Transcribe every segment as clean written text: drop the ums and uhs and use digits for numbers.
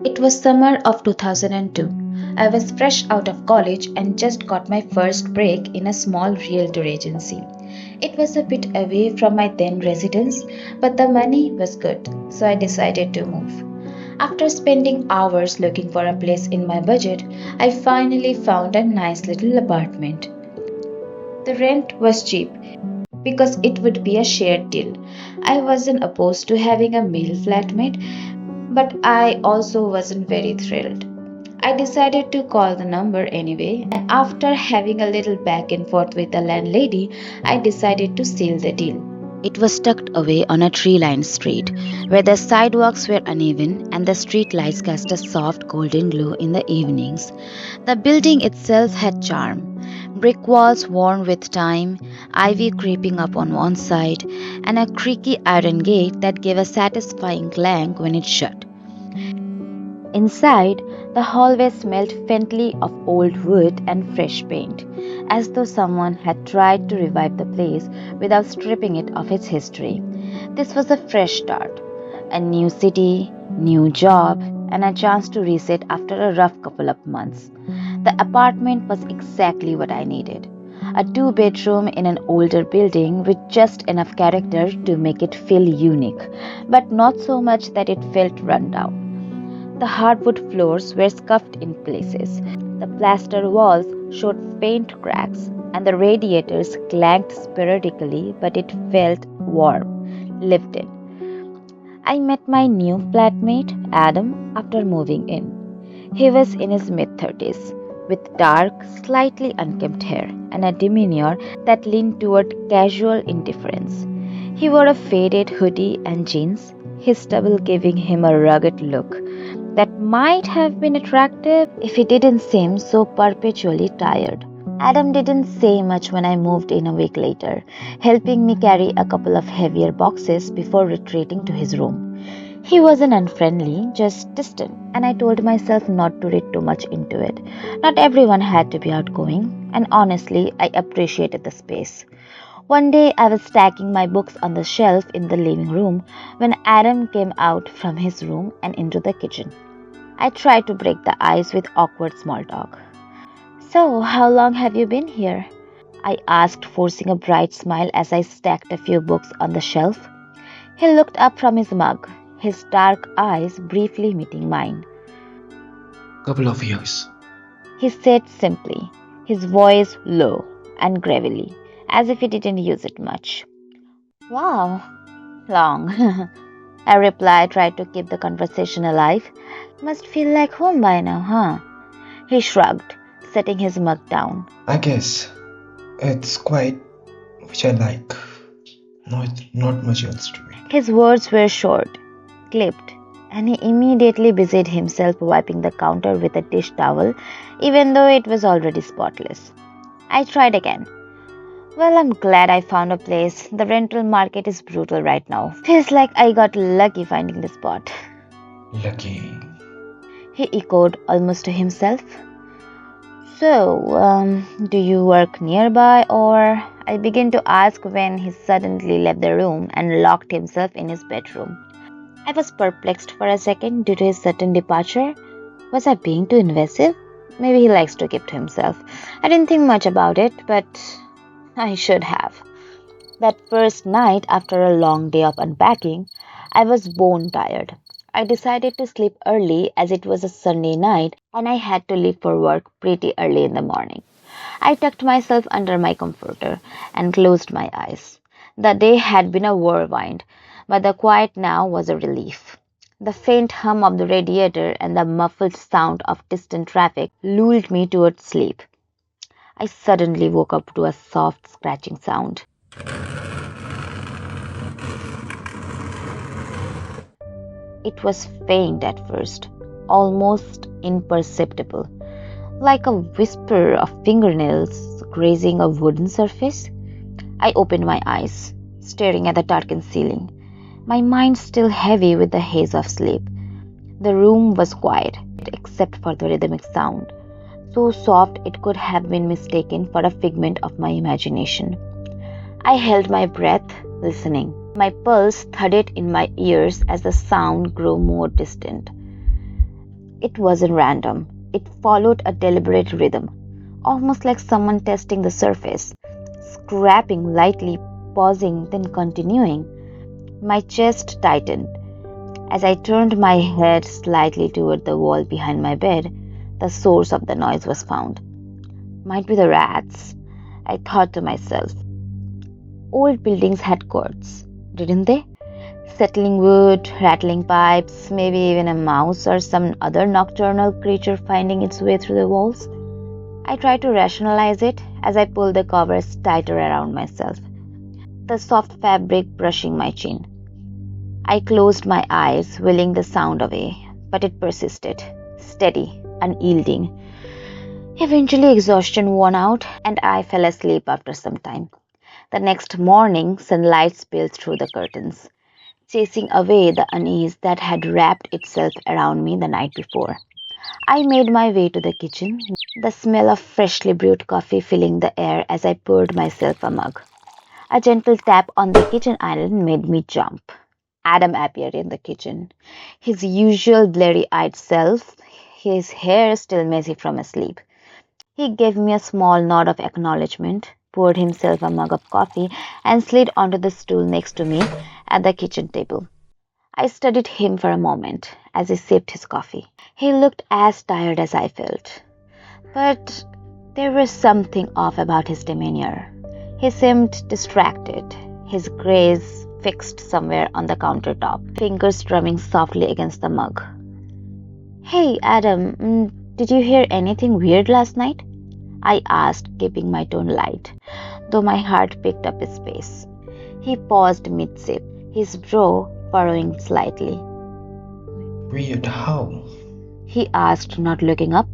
It was summer of 2002. I was fresh out of college and just got my first break in a small realtor agency. It was a bit away from my then residence, but the money was good, so I decided to move. After spending hours looking for a place in my budget, I finally found a nice little apartment. The rent was cheap because it would be a shared deal. I wasn't opposed to having a male flatmate, but I also wasn't very thrilled. I decided to call the number anyway, and after having a little back and forth with the landlady, I decided to seal the deal. It was tucked away on a tree lined street, where the sidewalks were uneven and the street lights cast a soft golden glow in the evenings. The building itself had charm. Brick walls worn with time, ivy creeping up on one side, and a creaky iron gate that gave a satisfying clang when it shut. Inside, the hallway smelled faintly of old wood and fresh paint, as though someone had tried to revive the place without stripping it of its history. This was a fresh start, a new city, new job, and a chance to reset after a rough couple of months. The apartment was exactly what I needed. A two-bedroom in an older building with just enough character to make it feel unique, but not so much that it felt run down. The hardwood floors were scuffed in places. The plaster walls showed faint cracks, and the radiators clanked sporadically, but it felt warm, lived in. I met my new flatmate, Adam, after moving in. He was in his mid-30s, with dark, slightly unkempt hair and a demeanor that leaned toward casual indifference. He wore a faded hoodie and jeans, his stubble giving him a rugged look that might have been attractive if he didn't seem so perpetually tired. Adam didn't say much when I moved in a week later, helping me carry a couple of heavier boxes before retreating to his room. He wasn't unfriendly, just distant, and I told myself not to read too much into it. Not everyone had to be outgoing, and honestly, I appreciated the space. One day I was stacking my books on the shelf in the living room when Adam came out from his room and into the kitchen. I tried to break the ice with awkward small talk. "So, how long have you been here?" I asked, forcing a bright smile as I stacked a few books on the shelf. He looked up from his mug, his dark eyes briefly meeting mine. Couple of years. He said simply, his voice low and gravelly, as if he didn't use it much. "Wow, long," I replied, tried to keep the conversation alive. "Must feel like home by now, huh?" He shrugged, setting his mug down. I guess it's quite which I like. Not much else to me. His words were short, clipped, and he immediately busied himself wiping the counter with a dish towel, even though it was already spotless. I tried again. "Well, I'm glad I found a place. The rental market is brutal right now. Feels like I got lucky finding the spot." Lucky. He echoed almost to himself. "So, do you work nearby or?" I began to ask when he suddenly left the room and locked himself in his bedroom. I was perplexed for a second due to his sudden departure. Was I being too invasive? Maybe he likes to keep to himself. I didn't think much about it, but I should have. That first night, after a long day of unpacking, I was bone tired. I decided to sleep early as it was a Sunday night and I had to leave for work pretty early in the morning. I tucked myself under my comforter and closed my eyes. The day had been a whirlwind, but the quiet now was a relief. The faint hum of the radiator and the muffled sound of distant traffic lulled me towards sleep. I suddenly woke up to a soft scratching sound. It was faint at first, almost imperceptible, like a whisper of fingernails grazing a wooden surface. I opened my eyes, staring at the darkened ceiling, my mind still heavy with the haze of sleep. The room was quiet, except for the rhythmic sound, so soft it could have been mistaken for a figment of my imagination. I held my breath, listening. My pulse thudded in my ears as the sound grew more distant. It wasn't random. It followed a deliberate rhythm, almost like someone testing the surface, scraping lightly, pausing, then continuing. My chest tightened. As I turned my head slightly toward the wall behind my bed, the source of the noise was found. Might be the rats, I thought to myself. Old buildings had courts, didn't they? Settling wood, rattling pipes, maybe even a mouse or some other nocturnal creature finding its way through the walls. I tried to rationalize it as I pulled the covers tighter around myself, the soft fabric brushing my chin. I closed my eyes, willing the sound away, but it persisted, steady, unyielding. Eventually, exhaustion won out, and I fell asleep after some time. The next morning, sunlight spilled through the curtains, chasing away the unease that had wrapped itself around me the night before. I made my way to the kitchen, the smell of freshly brewed coffee filling the air as I poured myself a mug. A gentle tap on the kitchen island made me jump. Adam appeared in the kitchen, his usual bleary-eyed self, his hair still messy from sleep. He gave me a small nod of acknowledgement, poured himself a mug of coffee, and slid onto the stool next to me at the kitchen table. I studied him for a moment as he sipped his coffee. He looked as tired as I felt, but there was something off about his demeanor. He seemed distracted, his gaze fixed somewhere on the countertop, fingers drumming softly against the mug. "Hey, Adam, did you hear anything weird last night?" I asked, keeping my tone light, though my heart picked up his pace. He paused mid-sip, his brow furrowing slightly. Weird how? He asked, not looking up.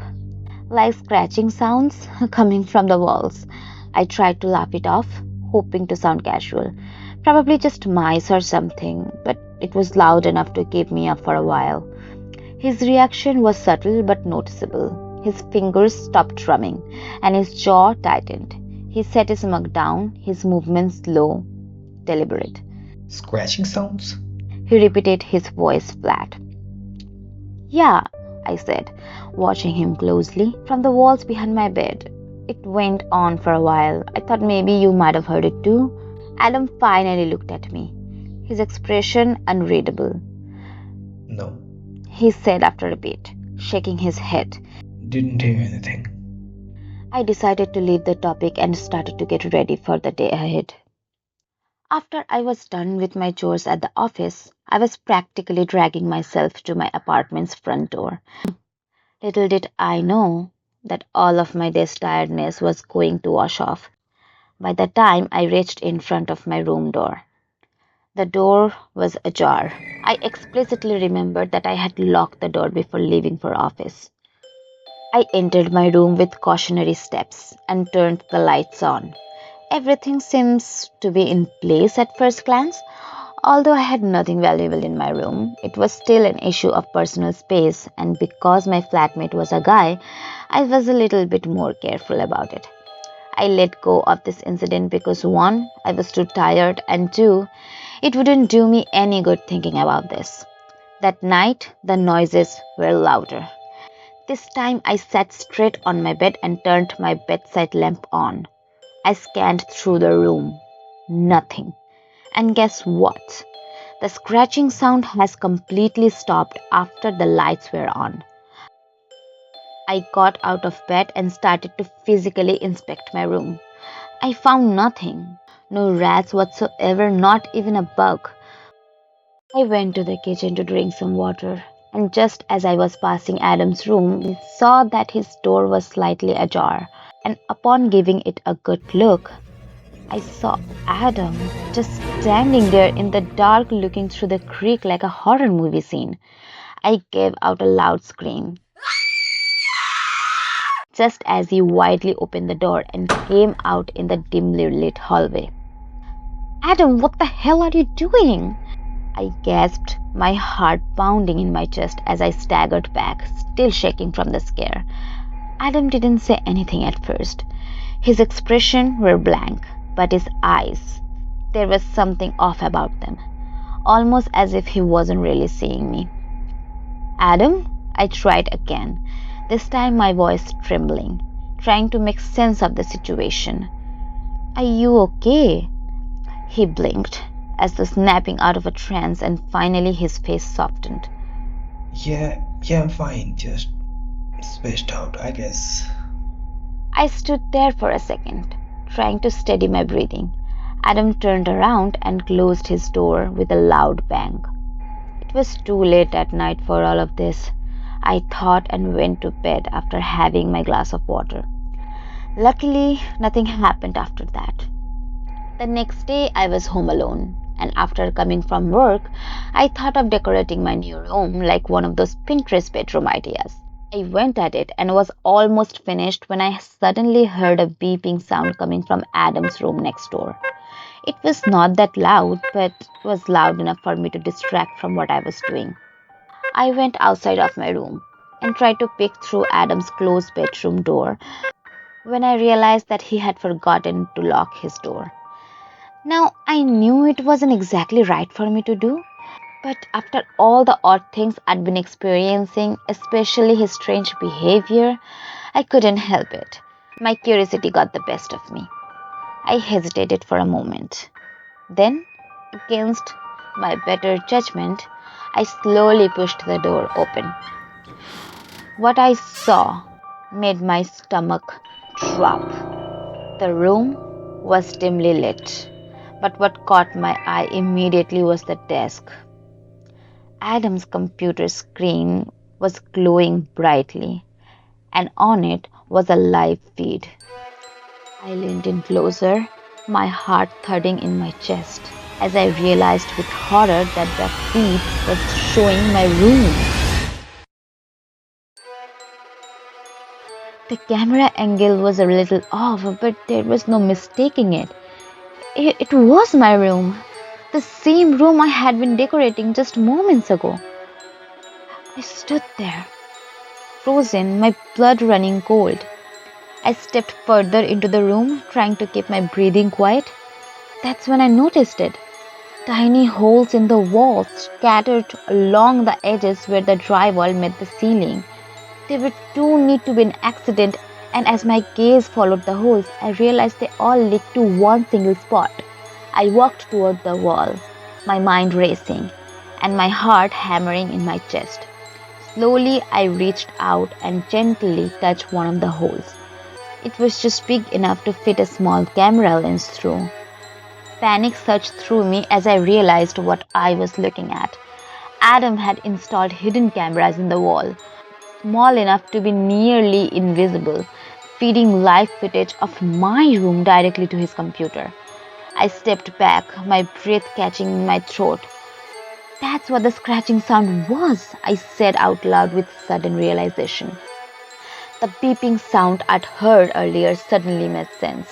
Like scratching sounds coming from the walls. I tried to laugh it off, hoping to sound casual. Probably just mice or something, but it was loud enough to keep me up for a while. His reaction was subtle but noticeable. His fingers stopped drumming, and his jaw tightened. He set his mug down, his movements slow, deliberate. Scratching sounds? He repeated, his voice flat. "Yeah," I said, watching him closely from the walls behind my bed. "It went on for a while. I thought maybe you might have heard it too." Adam finally looked at me, his expression unreadable. No. He said after a bit, shaking his head. Didn't hear anything. I decided to leave the topic and started to get ready for the day ahead. After I was done with my chores at the office, I was practically dragging myself to my apartment's front door. Little did I know that all of my day's tiredness was going to wash off by the time I reached in front of my room door. The door was ajar. I explicitly remembered that I had locked the door before leaving for office. I entered my room with cautionary steps and turned the lights on. Everything seems to be in place at first glance. Although I had nothing valuable in my room, it was still an issue of personal space, and because my flatmate was a guy, I was a little bit more careful about it. I let go of this incident because 1, I was too tired, and 2, it wouldn't do me any good thinking about this. That night, the noises were louder. This time I sat straight on my bed and turned my bedside lamp on. I scanned through the room. Nothing. And guess what? The scratching sound has completely stopped after the lights were on. I got out of bed and started to physically inspect my room. I found nothing. No rats whatsoever, not even a bug. I went to the kitchen to drink some water, and just as I was passing Adam's room, I saw that his door was slightly ajar, and upon giving it a good look, I saw Adam just standing there in the dark looking through the creak like a horror movie scene. I gave out a loud scream just as he widely opened the door and came out in the dimly lit hallway. "Adam, what the hell are you doing?" I gasped, my heart pounding in my chest as I staggered back, still shaking from the scare. Adam didn't say anything at first. His expression were blank, but his eyes, there was something off about them, almost as if he wasn't really seeing me. "Adam?" I tried again, this time my voice trembling, trying to make sense of the situation. "Are you okay?" He blinked, as though snapping out of a trance, and finally his face softened. Yeah, I'm fine. Just spaced out, I guess. I stood there for a second, trying to steady my breathing. Adam turned around and closed his door with a loud bang. It was too late at night for all of this, I thought, and went to bed after having my glass of water. Luckily, nothing happened after that. The next day, I was home alone, and after coming from work, I thought of decorating my new room like one of those Pinterest bedroom ideas. I went at it and was almost finished when I suddenly heard a beeping sound coming from Adam's room next door. It was not that loud, but was loud enough for me to distract from what I was doing. I went outside of my room and tried to peek through Adam's closed bedroom door when I realized that he had forgotten to lock his door. Now, I knew it wasn't exactly right for me to do, but after all the odd things I'd been experiencing, especially his strange behavior, I couldn't help it. My curiosity got the best of me. I hesitated for a moment. Then, against my better judgment, I slowly pushed the door open. What I saw made my stomach drop. The room was dimly lit, but what caught my eye immediately was the desk. Adam's computer screen was glowing brightly, and on it was a live feed. I leaned in closer, my heart thudding in my chest, as I realized with horror that the feed was showing my room. The camera angle was a little off, but there was no mistaking it. It was my room, the same room I had been decorating just moments ago. I stood there, frozen, my blood running cold. I stepped further into the room, trying to keep my breathing quiet. That's when I noticed it. Tiny holes in the walls scattered along the edges where the drywall met the ceiling. They were too neat to be an accident, and as my gaze followed the holes, I realized they all led to one single spot. I walked toward the wall, my mind racing, and my heart hammering in my chest. Slowly, I reached out and gently touched one of the holes. It was just big enough to fit a small camera lens through. Panic surged through me as I realized what I was looking at. Adam had installed hidden cameras in the wall, small enough to be nearly invisible, feeding live footage of my room directly to his computer. I stepped back, my breath catching in my throat. "That's what the scratching sound was," I said out loud with sudden realization. The beeping sound I'd heard earlier suddenly made sense.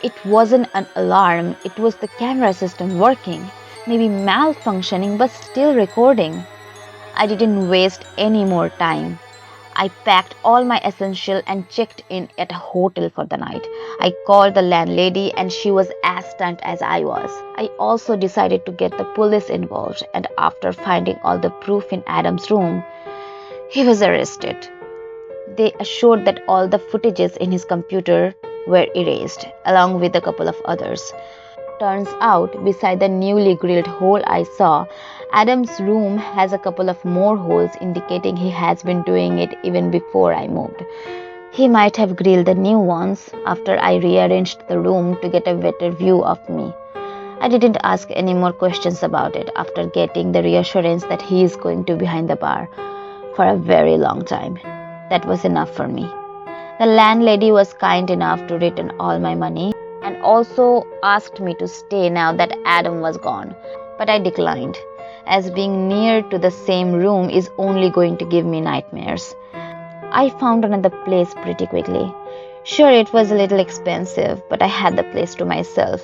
It wasn't an alarm, it was the camera system working, maybe malfunctioning but still recording. I didn't waste any more time. I packed all my essentials and checked in at a hotel for the night. I called the landlady and she was as stunned as I was. I also decided to get the police involved, and after finding all the proof in Adam's room, he was arrested. They assured that all the footages in his computer were erased, along with a couple of others. Turns out, beside the newly grilled hole I saw, Adam's room has a couple of more holes, indicating he has been doing it even before I moved. He might have grilled the new ones after I rearranged the room to get a better view of me. I didn't ask any more questions about it after getting the reassurance that he is going to be behind the bar for a very long time. That was enough for me. The landlady was kind enough to return all my money and also asked me to stay now that Adam was gone, but I declined, as being near to the same room is only going to give me nightmares. I found another place pretty quickly. Sure, it was a little expensive, but I had the place to myself,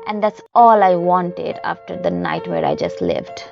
and that's all I wanted after the nightmare I just lived.